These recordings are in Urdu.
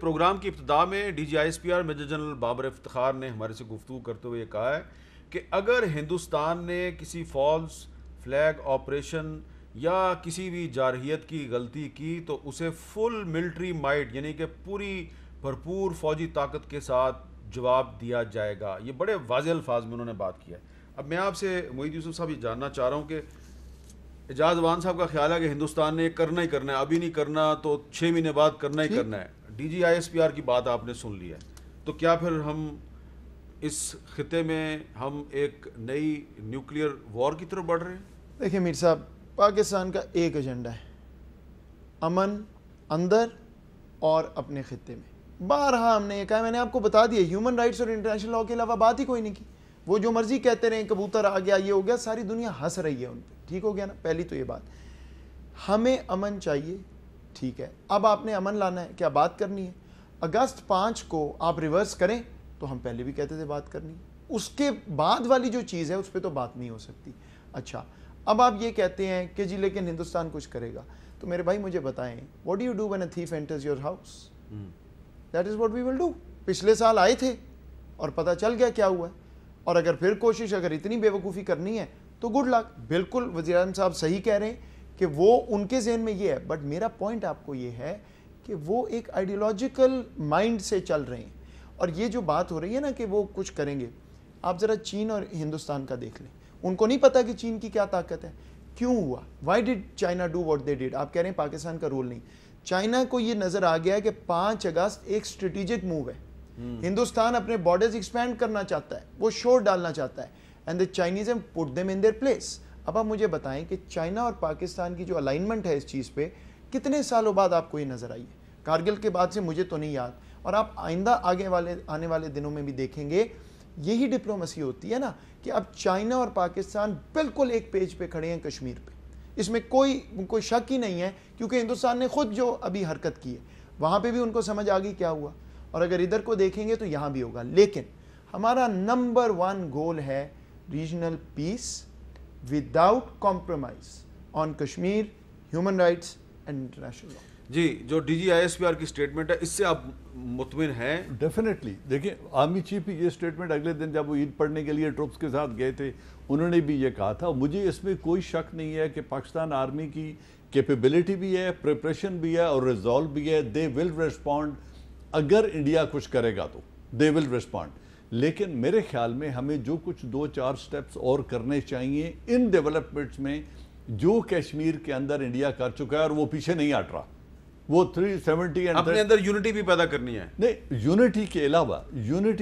پروگرام کی ابتدا میں D G I S P R major general Babar Iftikhar نے ہمارے سے گفتگو کرتے ہوئے یہ کہا ہے کہ اگر ہندوستان نے کسی فالس فلیگ آپریشن یا کسی بھی جارحیت کی غلطی کی تو اسے فل ملٹری مائٹ یعنی کہ پوری بھرپور فوجی طاقت کے ساتھ جواب دیا جائے گا. یہ بڑے واضح الفاظ میں انہوں نے بات کیا ہے. اب میں آپ سے معید یوسف صاحب یہ جاننا چاہ رہا ہوں کہ اعجاز وان صاحب کا خیال ہے کہ ہندوستان نے کرنا ہی کرنا ہے, ابھی نہیں کرنا تو 6 مہینے بعد کرنا ہی کرنا ہے. D G I S P R کی بات آپ نے سن لی ہے, تو کیا پھر ہم اس خطے میں ہم ایک نئی نیوکلیئر وار کی طرف بڑھ رہے ہیں؟ دیکھیں میر صاحب, پاکستان کا ایک ایجنڈا ہے, امن اندر اور اپنے خطے میں. بارہا ہم نے یہ کہا, میں نے آپ کو بتا دیا, ہیومن رائٹس اور انٹرنیشنل لاء کے علاوہ بات ہی کوئی نہیں کی. وہ جو مرضی کہتے رہے, کبوتر آ گیا, یہ ہو گیا, ساری دنیا ہنس رہی ہے ان پہ. ٹھیک ہو گیا نا, پہلی تو یہ بات. ہمیں امن چاہیے, ٹھیک ہے. اب آپ نے امن لانا ہے, کیا بات کرنی ہے؟ اگست 5 کو آپ ریورس کریں تو ہم پہلے بھی کہتے تھے بات کرنی, اس کے بعد والی جو چیز ہے اس پہ تو بات نہیں ہو سکتی. اچھا, اب آپ یہ کہتے ہیں کہ جی لیکن ہندوستان کچھ کرے گا, تو میرے بھائی مجھے بتائیں, what do you do when a thief enters your house? That is what we will do. پچھلے سال آئے تھے اور پتہ چل گیا کیا ہوا ہے, اور اگر پھر کوشش اگر اتنی بے وقوفی کرنی ہے تو گڈ لک. بالکل وزیر اعظم صاحب صحیح کہہ رہے ہیں کہ وہ ان کے ذہن میں یہ ہے, بٹ میرا پوائنٹ آپ کو یہ ہے کہ وہ ایک آئیڈیولوجیکل مائنڈ سے چل رہے ہیں. اور یہ جو بات ہو رہی ہے نا کہ وہ کچھ کریں گے, آپ ذرا چین اور ہندوستان کا دیکھ لیں. ان کو نہیں پتا کہ چین کی کیا طاقت ہے. کیوں ہوا؟ Why did China do what they did? آپ کہہ رہے ہیں پاکستان کا رول نہیں. چائنا کو یہ نظر آ گیا کہ 5 اگست ایک اسٹریٹجک موو ہے. ہندوستان اپنے بارڈرز ایکسپینڈ کرنا چاہتا ہے, وہ شور ڈالنا چاہتا ہے, and the Chinese have put them in their place. اب آپ مجھے بتائیں کہ چائنا اور پاکستان کی جو الائنمنٹ ہے اس چیز پہ کتنے سالوں بعد آپ کو یہ نظر آئی ہے؟ کارگل کے بعد سے مجھے تو نہیں یاد. اور آپ آئندہ آنے والے دنوں میں بھی دیکھیں گے یہی ڈپلومیسی ہوتی ہے نا, کہ اب چائنا اور پاکستان بالکل ایک پیج پہ کھڑے ہیں کشمیر پہ. اس میں کوئی شک ہی نہیں ہے, کیونکہ ہندوستان نے خود جو ابھی حرکت کی ہے وہاں پہ بھی ان کو سمجھ آ گئی کیا ہوا, اور اگر ادھر کو دیکھیں گے تو یہاں بھی ہوگا. لیکن ہمارا نمبر 1 گول ہے regional peace without compromise on Kashmir, human rights and international law. جی, جو D G I S P R کی سٹیٹمنٹ ہے اس سے آپ مطمئن ہیں؟ ڈیفینیٹلی. دیکھیں آرمی چیف یہ سٹیٹمنٹ اگلے دن جب وہ عید پڑھنے کے لیے ٹروپس کے ساتھ گئے تھے, انہوں نے بھی یہ کہا تھا. مجھے اس میں کوئی شک نہیں ہے کہ پاکستان آرمی کی کیپیبلٹی بھی ہے, پریپریشن بھی ہے اور ریزالو بھی ہے. دے ول ریسپونڈ, اگر انڈیا کچھ کرے گا تو دے ول ریسپونڈ. لیکن میرے خیال میں ہمیں جو کچھ 2-4 سٹیپس اور کرنے چاہیے ان ڈیولپمنٹس میں جو کشمیر کے اندر انڈیا کر چکا ہے, اور وہ پیچھے نہیں ہٹ رہا. وہ 370 اپنے اندر یونٹی بھی پیدا کرنی ہے. نہیں, یونٹی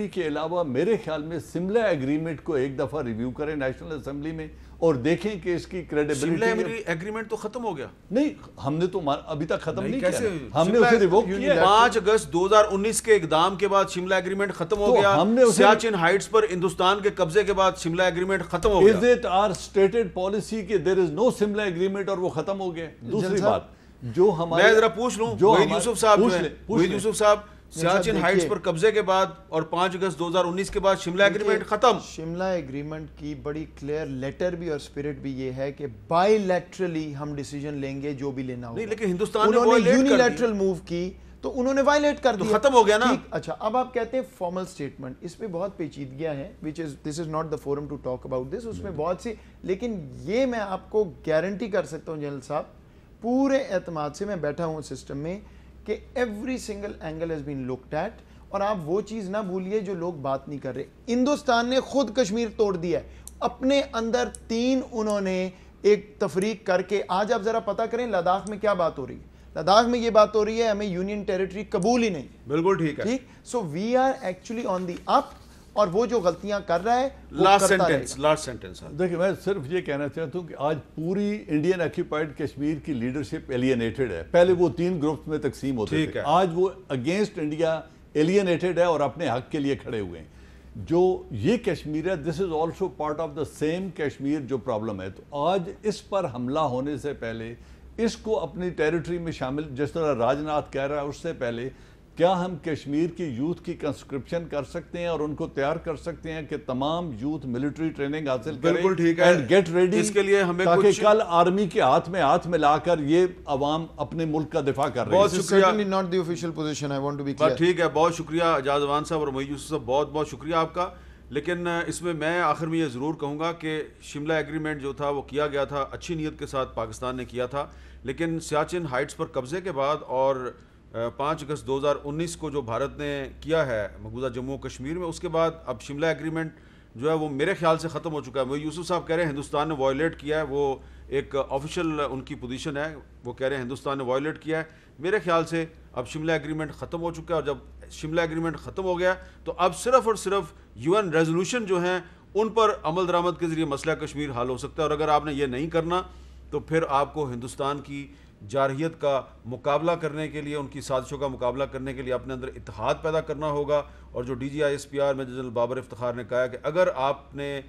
کے علاوہ میرے خیال میں سملا ایگریمنٹ کو ایک دفعہ ریویو کریں نیشنل اسمبلی میں اور دیکھیں کہ اس کی کریڈیبلٹی. سملا ایگریمنٹ تو ختم ہو گیا. نہیں, ہم نے تو ابھی تک ختم نہیں کیا, ہم نے اسے ریووک کیا. 5 اگست 2019 کے اقدام کے بعد شملہ ایگریمنٹ ختم ہو گیا. سیاچن ہائٹس پر ہندوستان کے قبضے کے بعد شملہ ایگریمنٹ ختم ہو گیا. Is it our stated policy کہ there is no سملا ایگریمنٹ اور وہ ختم ہو گیا؟ دوسری بات جو ہمارے, میں ذرا پوچھ لوں, وحید یوسف صاحب, سیاچن ہائٹس پر قبضے کے بعد اور 5 اگست 2019 کے بعد شملہ ایگریمنٹ ختم. شملہ ایگریمنٹ کی بڑی کلیئر لیٹر بھی اور اسپرٹ بھی یہ ہے کہ بائی لیٹرلی ہم ڈیسیجن لیں گے جو بھی لینا ہوگا. نہیں, لیکن ہندوستان نے یونیلیٹرل موو کی تو انہوں نے وائلیٹ کر دیا, ختم ہو گیا نا. اچھا, اب آپ کہتے ہیں فارمل سٹیٹمنٹ, اس پہ بہت پیچیدگیاں ہیں, this is not the forum to talk about this. اس میں بہت سی, لیکن یہ میں آپ کو گارنٹی کر سکتا ہوں جنرل صاحب پورے اعتماد سے, میں بیٹھا ہوں سسٹم میں, کہ every single angle has been looked at. اور آپ وہ چیز نہ بھولیے جو لوگ بات نہیں کر رہے, ہندوستان نے خود کشمیر توڑ دیا ہے اپنے اندر. 3 انہوں نے ایک تفریق کر کے, آج آپ ذرا پتہ کریں لداخ میں کیا بات ہو رہی ہے. لداخ میں یہ بات ہو رہی ہے ہمیں یونین ٹیریٹری قبول ہی نہیں. بالکل ٹھیک ہے. ٹھیک, سو وی آر ایکچولی آن دی اپ, اور وہ جو غلطیاں کر رہا ہے لاسٹ سینٹنس. دیکھیں میں صرف یہ کہنا چاہتا ہوں کہ آج پوری انڈین آکیوپائڈ کشمیر کی لیڈرشپ ایلینیٹڈ ہے. پہلے وہ 3 گروپس میں تقسیم ہوتے تھے, آج وہ اگینسٹ انڈیا ایلینیٹڈ ہے اور اپنے حق کے لیے کھڑے ہوئے ہیں. جو یہ کشمیر ہے, this is also part of the same Kashmir جو پرابلم ہے. تو آج اس پر حملہ ہونے سے پہلے اس کو اپنی ٹیریٹری میں شامل, جس طرح راج ناتھ کہہ رہا ہے, اس سے پہلے کیا ہم کشمیر کی یوتھ کی کنسکرپشن کر سکتے ہیں اور ان کو تیار کر سکتے ہیں کہ تمام یوتھ ملٹری ٹریننگ حاصل کریں بالکل ٹھیک ہے اینڈ گیٹ ریڈی اس کے لیے ہمیں تاکہ کچھ کل آرمی کے ہاتھ ملا کر یہ عوام اپنے ملک کا دفاع کر رہے ہیں. بہت شکریہ. certainly not the official position. I want to be clear. بس ٹھیک ہے, بہت شکریہ اعجاز اوان صاحب اور محی یوسف صاحب, بہت بہت شکریہ آپ کا. لیکن اس میں آخر میں یہ ضرور کہوں گا کہ شملہ ایگریمنٹ جو تھا وہ کیا گیا تھا اچھی نیت کے ساتھ, پاکستان نے کیا تھا, لیکن سیاچن ہائٹس پر قبضے کے بعد اور 5 اگست 2019 کو جو بھارت نے کیا ہے مقبوضہ جموں و کشمیر میں, اس کے بعد اب شملہ ایگریمنٹ جو ہے وہ میرے خیال سے ختم ہو چکا ہے. محی یوسف صاحب کہہ رہے ہیں ہندوستان نے وائلیٹ کیا ہے, وہ ایک آفیشیل ان کی پوزیشن ہے, وہ کہہ رہے ہیں ہندوستان نے وائلیٹ کیا ہے. میرے خیال سے اب شملہ ایگریمنٹ ختم ہو چکا ہے, اور جب شملہ ایگریمنٹ ختم ہو گیا تو اب صرف اور صرف UN ریزولوشن جو ہیں ان پر عمل درآمد کے ذریعے مسئلہ کشمیر حل ہو سکتا ہے. اور اگر آپ نے یہ نہیں کرنا تو پھر آپ کو ہندوستان کی جارحیت کا مقابلہ کرنے کے لیے, ان کی سازشوں کا مقابلہ کرنے کے لیے اپنے اندر اتحاد پیدا کرنا ہوگا. اور جو DGISPR major general Babar Iftikhar نے کہا کہ اگر آپ نے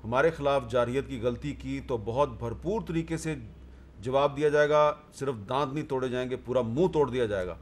ہمارے خلاف جارحیت کی غلطی کی تو بہت بھرپور طریقے سے جواب دیا جائے گا, صرف دانت نہیں توڑے جائیں گے, پورا منہ توڑ دیا جائے گا.